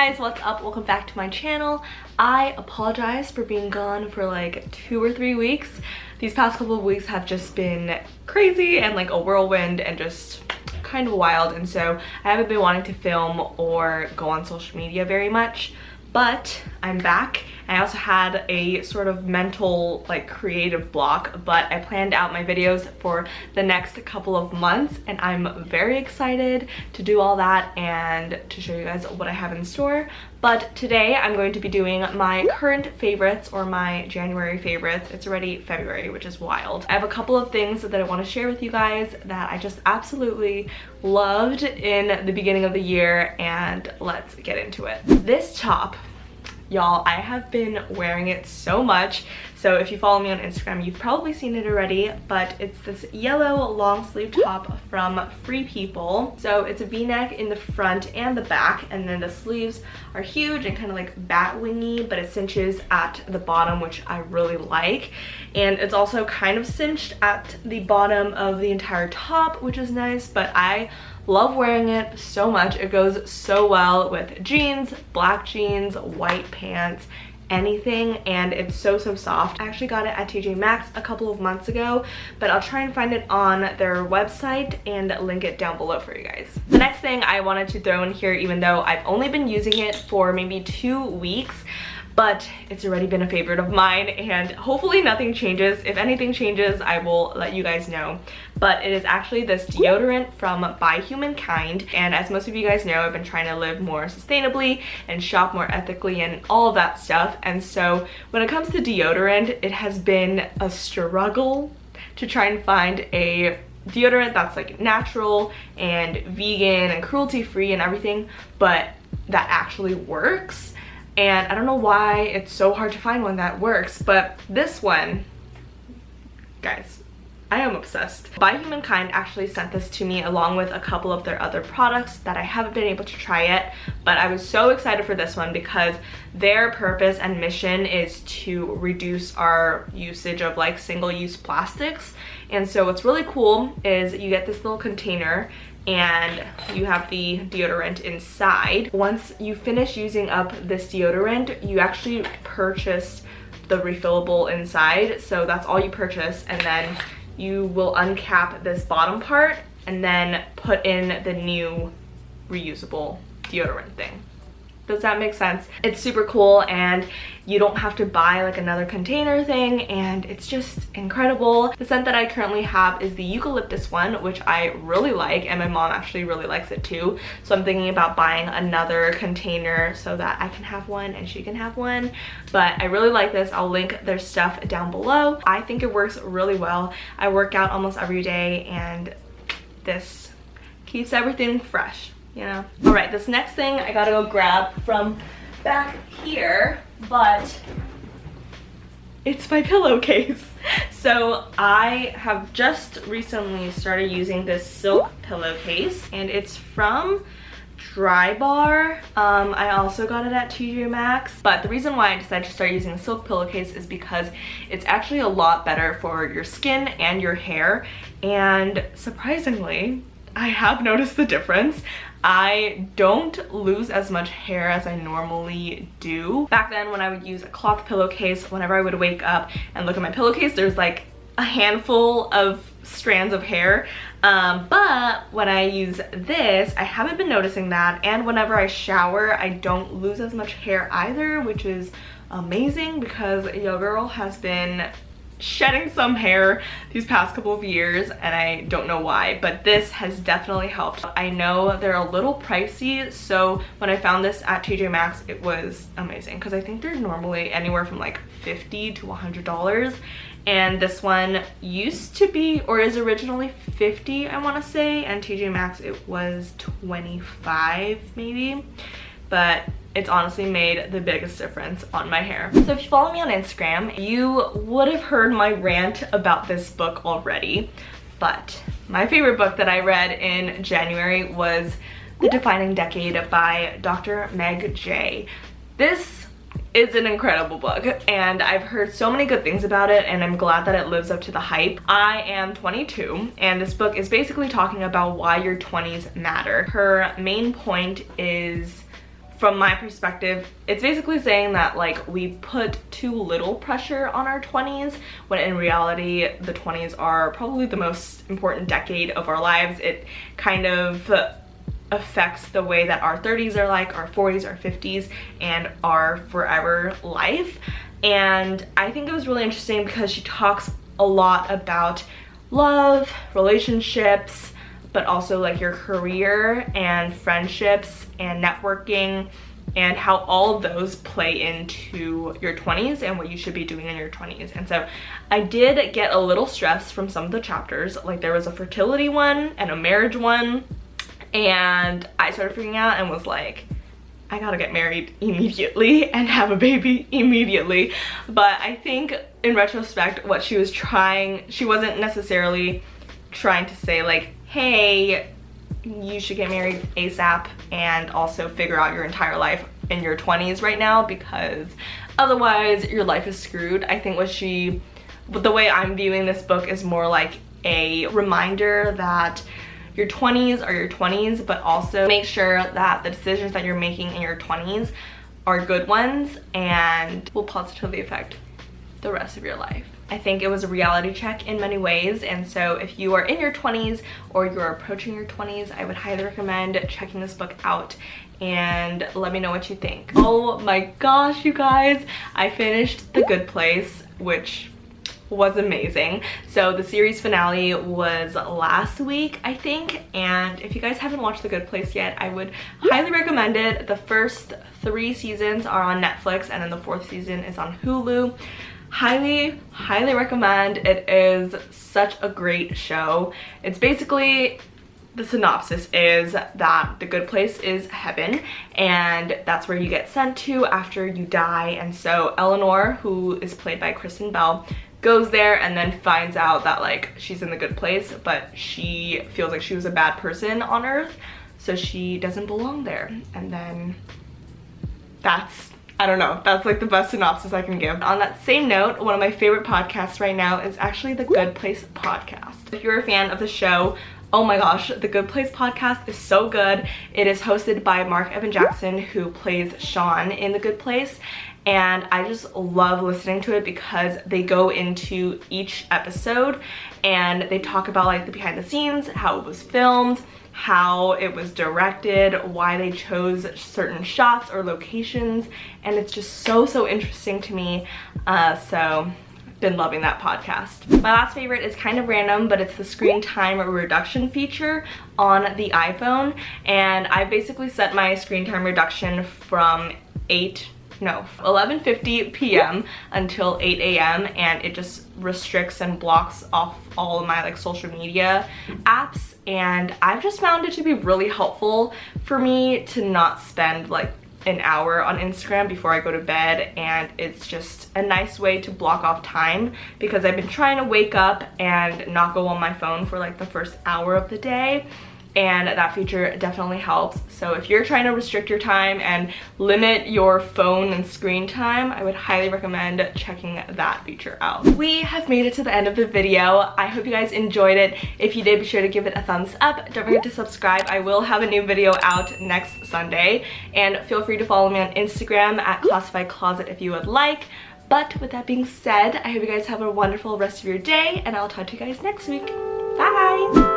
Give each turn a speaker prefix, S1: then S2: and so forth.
S1: guys, what's up? Welcome back to my channel. I apologize for being gone for like 2 or 3 weeks. These past couple of weeks have just been crazy and like a whirlwind and just kind of wild, and so I haven't been wanting to film or go on social media very much, but I'm back. I also had a sort of mental, like, creative block, but I planned out my videos for the next couple of months, and I'm very excited to do all that and to show you guys what I have in store. But today I'm going to be doing my current favorites, or my January favorites. It's already February, which is wild. I have a couple of things that I want to share with you guys that I just absolutely loved in the beginning of the year, and let's get into it. This top, y'all, I have been wearing it so much. So if you follow me on Instagram, you've probably seen it already, but it's this yellow long sleeve top from Free People. So it's a v-neck in the front and the back, and then the sleeves are huge and kind of like bat wingy, but it cinches at the bottom, which I really like. And it's also kind of cinched at the bottom of the entire top, which is nice, but I love wearing it so much. It goes so well with jeans, black jeans, white pants, anything, and it's so soft. I actually got it at TJ Maxx a couple of months ago, but I'll try and find it on their website and link it down below for you guys. The next thing I wanted to throw in here, even though I've only been using it for maybe 2 weeks, but it's already been a favorite of mine, and hopefully nothing changes. If anything changes, I will let you guys know. But it is actually this deodorant from By Humankind, and as most of you guys know, I've been trying to live more sustainably and shop more ethically and all of that stuff. And so when it comes to deodorant, it has been a struggle to try and find a deodorant that's like natural and vegan and cruelty-free and everything, but that actually works. And I don't know why it's so hard to find one that works, but this one, guys, I am obsessed. By Humankind actually sent this to me along with a couple of their other products that I haven't been able to try yet, but I was so excited for this one because their purpose and mission is to reduce our usage of like single-use plastics. And so what's really cool is you get this little container and you have the deodorant inside. Once you finish using up this deodorant, you actually purchase the refillable inside. So that's all you purchase, and then you will uncap this bottom part and then put in the new reusable deodorant thing. Does that make sense? It's super cool, and you don't have to buy like another container thing, and it's just incredible. The scent that I currently have is the eucalyptus one, which I really like, and my mom actually really likes it too. So I'm thinking about buying another container so that I can have one and she can have one. But I really like this. I'll link their stuff down below. I think it works really well. I work out almost every day, and this keeps everything fresh, you know? All right, this next thing I gotta go grab from back here, but it's my pillowcase. So I have just recently started using this silk pillowcase, and it's from Drybar. I also got it at TJ Maxx, but the reason why I decided to start using a silk pillowcase is because it's actually a lot better for your skin and your hair, and surprisingly, I have noticed the difference. I don't lose as much hair as I normally do. Back then, when I would use a cloth pillowcase, whenever I would wake up and look at my pillowcase, there's like a handful of strands of hair. But when I use this, I haven't been noticing that. And whenever I shower, I don't lose as much hair either, which is amazing because your girl has been shedding some hair these past couple of years, and I don't know why, but this has definitely helped. I know they're a little pricey, so when I found this at TJ Maxx, it was amazing because I think they're normally anywhere from like $50 to $100, and this one used to be, or is originally $50, I want to say, and TJ Maxx it was $25 maybe, but it's honestly made the biggest difference on my hair. So if you follow me on Instagram, you would have heard my rant about this book already, but my favorite book that I read in January was The Defining Decade by Dr. Meg Jay. This is an incredible book, and I've heard so many good things about it, and I'm glad that it lives up to the hype. I am 22, and this book is basically talking about why your 20s matter. Her main point is from my perspective, it's basically saying that like we put too little pressure on our 20s, when in reality the 20s are probably the most important decade of our lives. It kind of affects the way that our 30s are like, our 40s, our 50s, and our forever life. And I think it was really interesting because she talks a lot about love, relationships, but also like your career and friendships and networking, and how all of those play into your 20s and what you should be doing in your 20s. And so I did get a little stressed from some of the chapters. Like there was a fertility one and a marriage one, and I started freaking out and was like, I gotta get married immediately and have a baby immediately. But I think in retrospect, what she was trying, she wasn't necessarily trying to say like, hey, you should get married ASAP and also figure out your entire life in your 20s right now, because otherwise your life is screwed. I think the way I'm viewing this book is more like a reminder that your 20s are your 20s, but also make sure that the decisions that you're making in your 20s are good ones and will positively affect the rest of your life. I think it was a reality check in many ways, and so if you are in your 20s or you're approaching your 20s, I would highly recommend checking this book out and let me know what you think. Oh my gosh, you guys, I finished The Good Place, which was amazing. So the series finale was last week, I think, and if you guys haven't watched The Good Place yet, I would highly recommend it. The first 3 seasons are on Netflix, and then the 4th season is on Hulu. Highly recommend. It is such a great show. It's basically, the synopsis is that the good place is heaven, and that's where you get sent to after you die. And so Eleanor, who is played by Kristen Bell, goes there and then finds out that like she's in the good place, but she feels like she was a bad person on Earth, so she doesn't belong there. And then I don't know, that's like the best synopsis I can give. On that same note, one of my favorite podcasts right now is actually the Good Place podcast. If you're a fan of the show, oh my gosh, the Good Place podcast is so good. It is hosted by Mark Evan Jackson, who plays Sean in The Good Place, and I just love listening to it because they go into each episode and they talk about like the behind the scenes, how it was filmed, how it was directed, why they chose certain shots or locations, and it's just so interesting to me. So been loving that podcast. My last favorite is kind of random, but it's the screen time reduction feature on the iPhone, and I basically set my screen time reduction from 11:50 p.m. until 8 a.m. and it just restricts and blocks off all of my like social media apps, and I've just found it to be really helpful for me to not spend like an hour on Instagram before I go to bed, and it's just a nice way to block off time because I've been trying to wake up and not go on my phone for like the first hour of the day, and that feature definitely helps. So if you're trying to restrict your time and limit your phone and screen time, I would highly recommend checking that feature out. We have made it to the end of the video. I hope you guys enjoyed it. If you did, be sure to give it a thumbs up. Don't forget to subscribe. I will have a new video out next Sunday, and feel free to follow me on Instagram at classifiedcloset if you would like. But with that being said, I hope you guys have a wonderful rest of your day, and I'll talk to you guys next week. Bye!